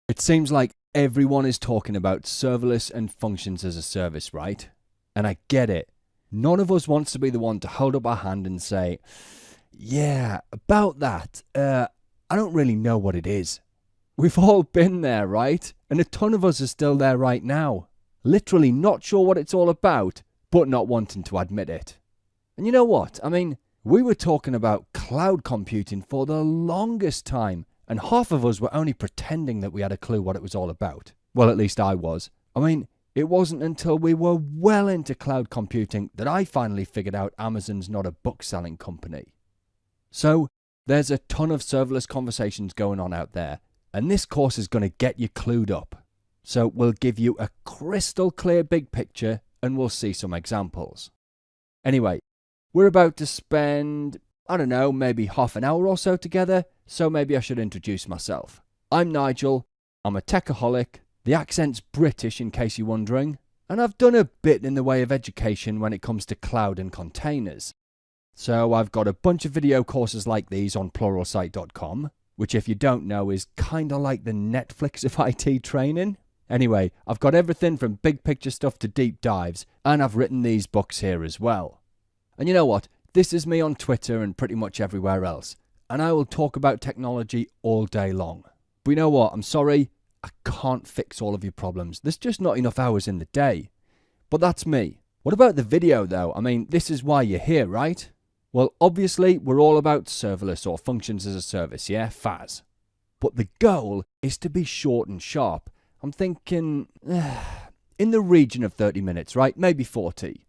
It seems like everyone is talking about serverless and functions as a service, right? And I get it. None of us wants to be the one to hold up our hand and say, yeah, about that, I don't really know what it is. We've all been there, right? And a ton of us are still there right now. Literally not sure what it's all about, but not wanting to admit it. And you know what? I mean, we were talking about cloud computing for the longest time, and half of us were only pretending that we had a clue what it was all about. Well, at least I was. I mean, it wasn't until we were well into cloud computing that I finally figured out Amazon's not a book-selling company. So, there's a ton of serverless conversations going on out there, and this course is going to get you clued up. So, we'll give you a crystal clear big picture, and we'll see some examples. Anyway, we're about to spend, I don't know, maybe half an hour or so together, so maybe I should introduce myself. I'm Nigel, I'm a techaholic, the accent's British in case you're wondering, and I've done a bit in the way of education when it comes to cloud and containers. So I've got a bunch of video courses like these on pluralsight.com, which if you don't know is kinda like the Netflix of IT training. Anyway, I've got everything from big picture stuff to deep dives, and I've written these books here as well. And you know what? This is me on Twitter and pretty much everywhere else, and I will talk about technology all day long. But you know what? I'm sorry, I can't fix all of your problems. There's just not enough hours in the day. But that's me. What about the video though? I mean, this is why you're here, right? Well, obviously, we're all about serverless or functions as a service, yeah? FAS. But the goal is to be short and sharp. I'm thinking, in the region of 30 minutes, right? Maybe 40.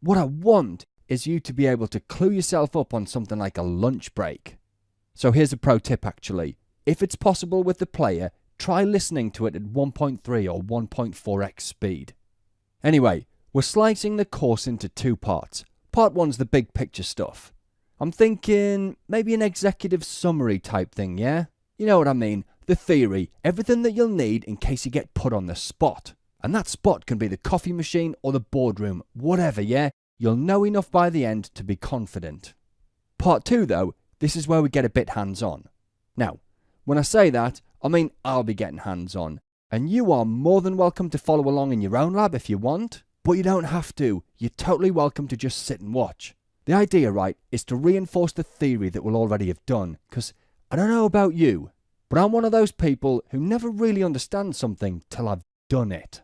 What I want is you to be able to clue yourself up on something like a lunch break. So here's a pro tip actually. If it's possible with the player, try listening to it at 1.3 or 1.4x speed. Anyway, we're slicing the course into two parts. Part one's the big picture stuff. I'm thinking maybe an executive summary type thing, yeah? You know what I mean, the theory, everything that you'll need in case you get put on the spot. And that spot can be the coffee machine or the boardroom, whatever, yeah? You'll know enough by the end to be confident. Part two though, this is where we get a bit hands-on. Now, when I say that, I mean I'll be getting hands-on. And you are more than welcome to follow along in your own lab if you want. But you don't have to. You're totally welcome to just sit and watch. The idea, right, is to reinforce the theory that we'll already have done. Because I don't know about you, but I'm one of those people who never really understands something till I've done it.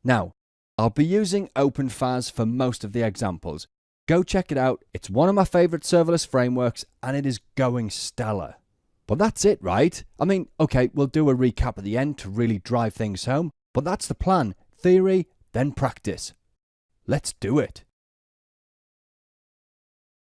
Now, I'll be using OpenFAS for most of the examples. Go check it out. It's one of my favorite serverless frameworks and it is going stellar. But that's it, right? I mean, okay, we'll do a recap at the end to really drive things home, but that's the plan. Theory, then practice. Let's do it.